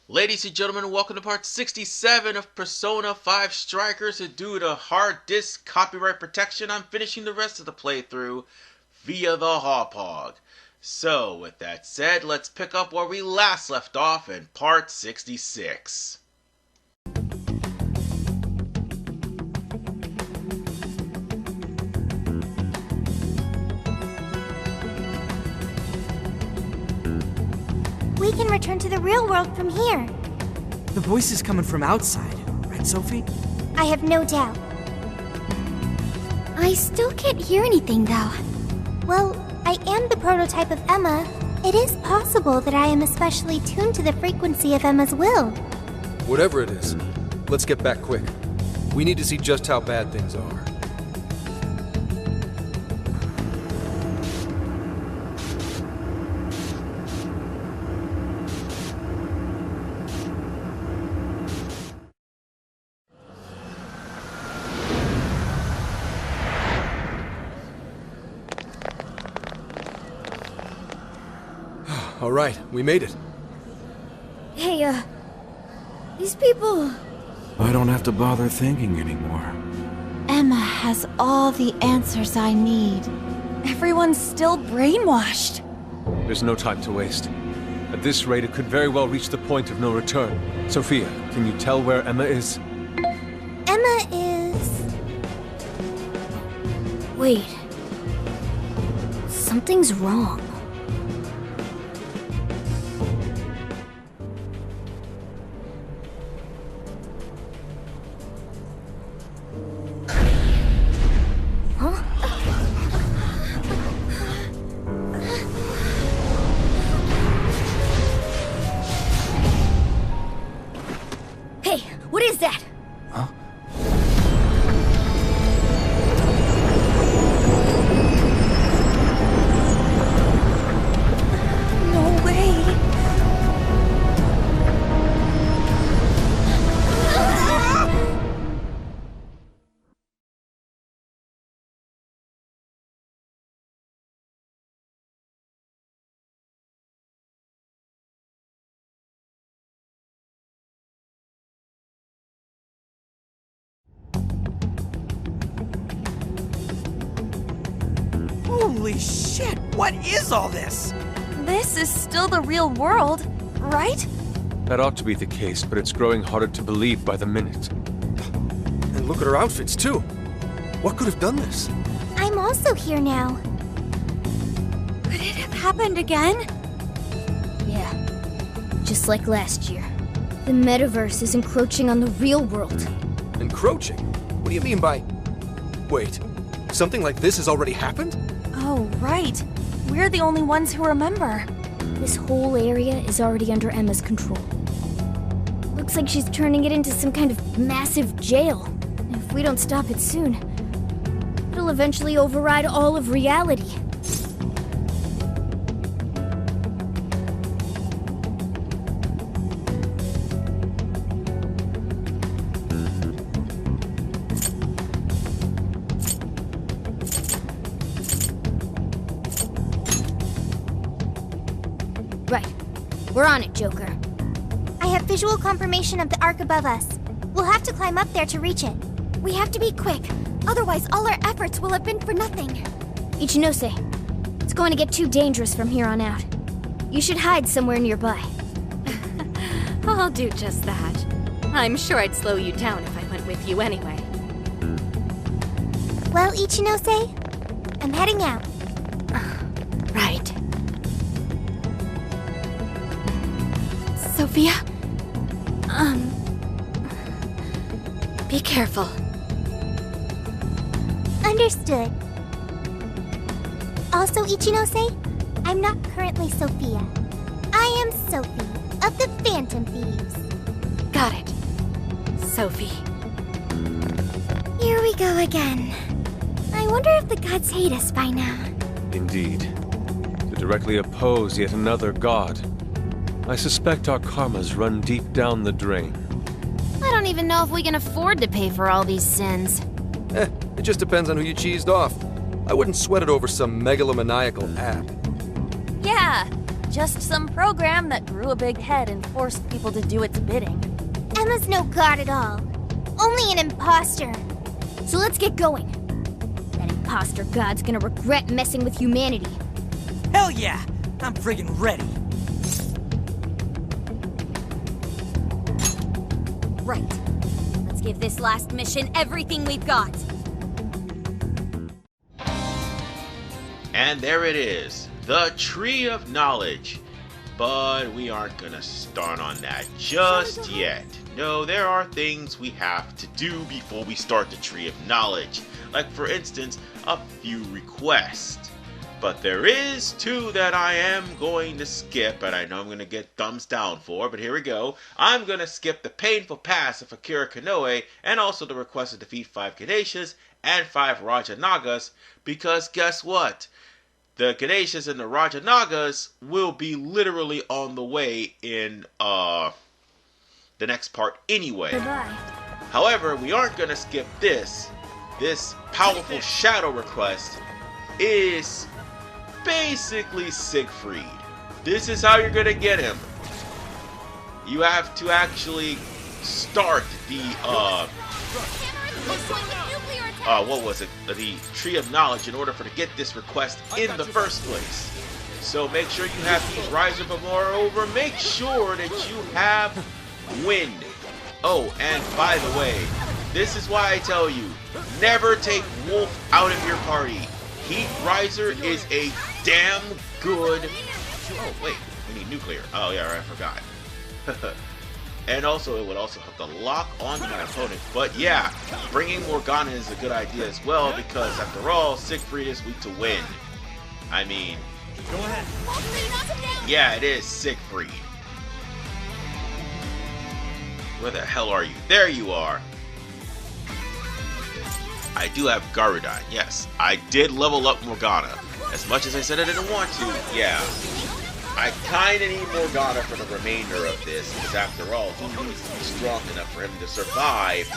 Ladies and gentlemen, welcome to part 67 of Persona 5 Strikers, and due to hard disk copyright protection, I'm finishing the rest of the playthrough via the Hauppauge. So, with that said, let's pick up where we last left off in part 66. We can return to the real world from here. The voice is coming from outside, right, Sophie? I have no doubt. I still can't hear anything, though. Well, I am the prototype of Emma. It is possible that I am especially tuned to the frequency of Emma's will. Whatever it is, let's get back quick. We need to see just how bad things are. All right, we made it. Hey, these people... I don't have to bother thinking anymore. Emma has all the answers I need. Everyone's still brainwashed. There's no time to waste. At this rate, it could very well reach the point of no return. Sophia, can you tell where Emma is? Emma is... Wait. Something's wrong. What is that? Huh? No way. Holy shit, what is all this? This is still the real world, right? That ought to be the case, but it's growing harder to believe by the minute. And look at her outfits, too. What could have done this? I'm also here now. Could it have happened again? Yeah. Just like last year. The metaverse is encroaching on the real world. Encroaching? What do you mean by... Wait, something like this has already happened? Oh, right. We're the only ones who remember. This whole area is already under Emma's control. Looks like she's turning it into some kind of massive jail. If we don't stop it soon, it'll eventually override all of reality. Right. We're on it, Joker. I have visual confirmation of the arc above us. We'll have to climb up there to reach it. We have to be quick, otherwise all our efforts will have been for nothing. Ichinose, it's going to get too dangerous from here on out. You should hide somewhere nearby. I'll do just that. I'm sure I'd slow you down if I went with you anyway. Well, Ichinose, I'm heading out. Right. Sophia? Be careful. Understood. Also, Ichinose, I'm not currently Sophia. I am Sophie of the Phantom Thieves. Got it. Sophie. Here we go again. I wonder if the gods hate us by now. Indeed. To directly oppose yet another god. I suspect our karmas run deep down the drain. I don't even know if we can afford to pay for all these sins. It just depends on who you cheesed off. I wouldn't sweat it over some megalomaniacal app. Yeah, just some program that grew a big head and forced people to do its bidding. Emma's no god at all. Only an imposter. So let's get going. That imposter god's gonna regret messing with humanity. Hell yeah! I'm friggin' ready. Right. Let's give this last mission everything we've got. And there it is, the Tree of Knowledge. But we aren't gonna start on that just yet. No, there are things we have to do before we start the Tree of Knowledge. Like, for instance, a few requests. But there is two that I am going to skip, and I know I'm going to get thumbs down for, but here we go. I'm going to skip the painful pass of Akira Konoe, and also the request to defeat 5 Ganeshas and 5 Raja Nagas, because guess what? The Ganeshas and the Raja Nagas will be literally on the way in the next part anyway. Goodbye. However, we aren't going to skip this. This powerful shadow request is basically Siegfried. This is how you're going to get him. You have to actually start the what was it? The Tree of Knowledge in order to get this request in the first place. So make sure you have these Riser, but moreover, make sure that you have wind. Oh, and by the way, this is why I tell you, never take Wolf out of your party. Heat Riser is a damn good... Oh, wait, we need nuclear. Oh, yeah, I forgot. And also, it would also have to lock onto my opponent. But yeah, bringing Morgana is a good idea as well, because after all, Siegfried is weak to wind. I mean... Go ahead. Yeah, it is Siegfried. Where the hell are you? There you are. I do have Garudon, yes. I did level up Morgana. As much as I said I didn't want to, yeah. I kinda need Morgana for the remainder of this, because after all, he needs to be strong enough for him to survive.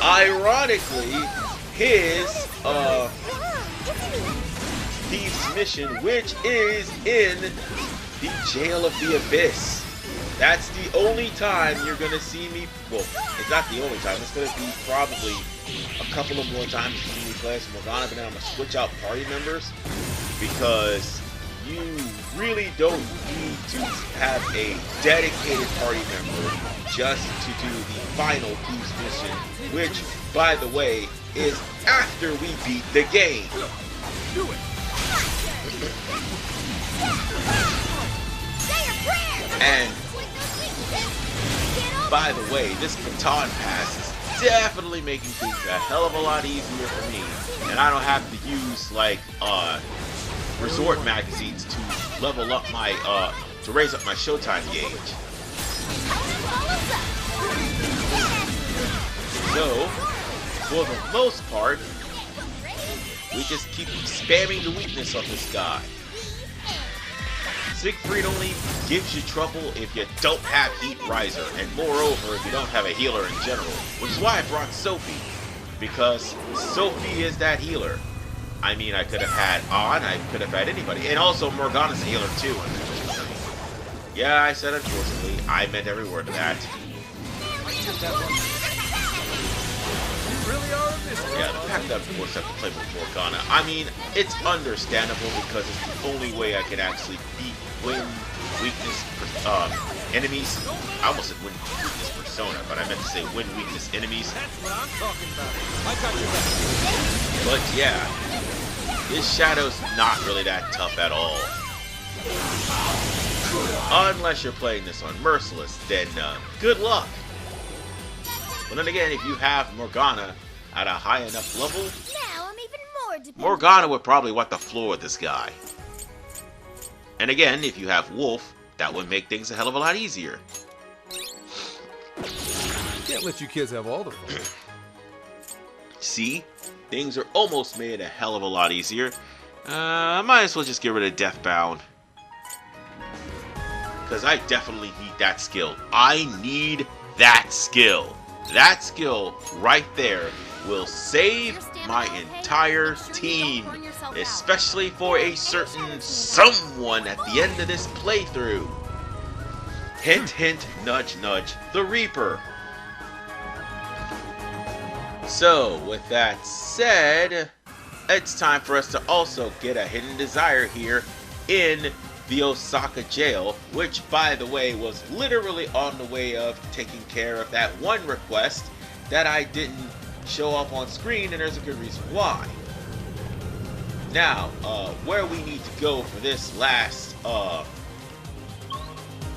Ironically, his, Thieves mission, which is in the Jail of the Abyss. That's the only time you're gonna see me, well, it's not the only time, it's gonna be probably a couple of more times you see me play as Morgana, but then I'm gonna switch out party members, because you really don't need to have a dedicated party member just to do the final Thieves mission, which, by the way, is after we beat the game. Do it. And by the way, this baton pass is definitely making things a hell of a lot easier for me, and I don't have to use like resort magazines to level up my to raise up my showtime gauge. So for the most part, we just keep spamming the weakness of this guy. Siegfried only gives you trouble if you don't have Heat Riser, and moreover if you don't have a healer in general, which is why I brought Sophie, because Sophie is that healer. I mean, I could have had On, I could have had anybody, and also Morgana's a healer too, unfortunately. Yeah, I said unfortunately, I meant every word of that. Yeah, the fact that of course I have to play with Morgana, I mean, it's understandable because it's the only way I can actually beat Wind Weakness enemies. I almost said Wind Weakness Persona, but I meant to say Wind Weakness enemies. That's what I'm talking about. I got your back. But yeah, his Shadow's not really that tough at all. Unless you're playing this on Merciless, then good luck. But then again, if you have Morgana at a high enough level, Now I'm even more dependent. Morgana would probably wipe the floor with this guy. And again, if you have Wolf, that would make things a hell of a lot easier. Can't let you kids have all the fun. See? Things are almost made a hell of a lot easier. I might as well just get rid of Deathbound. Because I definitely need that skill. I need that skill. That skill right there will save my entire team, especially for a certain someone at the end of this playthrough. Hint, hint, nudge, nudge, the Reaper. So, with that said, it's time for us to also get a hidden desire here in the Osaka jail, which, by the way, was literally on the way of taking care of that one request that I didn't show up on screen, and there's a good reason why. Now, where we need to go for this last,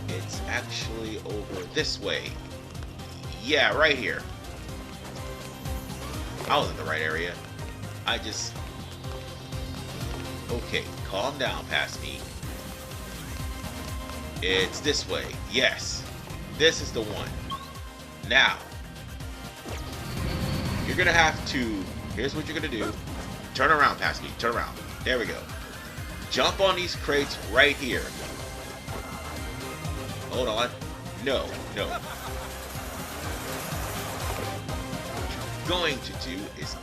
it's actually over this way. Yeah, right here. I was in the right area. Okay, calm down past me. It's this way. Yes. This is the one. Now, you're gonna have to, here's what you're gonna do. Turn around past me. Turn around. There we go. Jump on these crates right here. Hold on. No. What you're going to do is,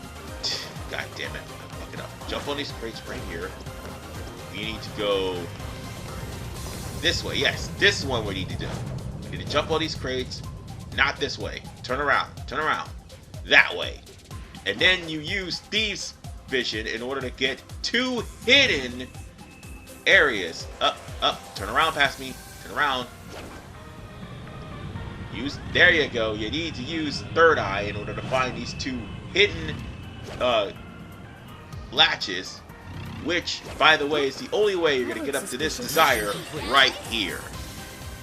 god damn it, I'm fucking up. Jump on these crates right here. You need to go this way. Yes, this is what we need to do. You need to jump on these crates, not this way. Turn around. That way. And then you use Thieves' Vision in order to get 2 hidden areas. Up. Turn around past me. Turn around. There you go. You need to use Third Eye in order to find these 2 hidden latches, which, by the way, is the only way you're going to get up to this desire right here.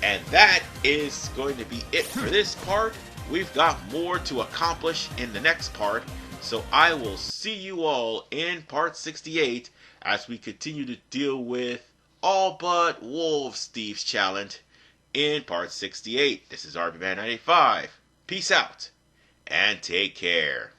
And that is going to be it for this part. We've got more to accomplish in the next part, so I will see you all in part 68 as we continue to deal with all but Wolves Thieves Challenge in part 68. This is RBman95. Peace out, and take care.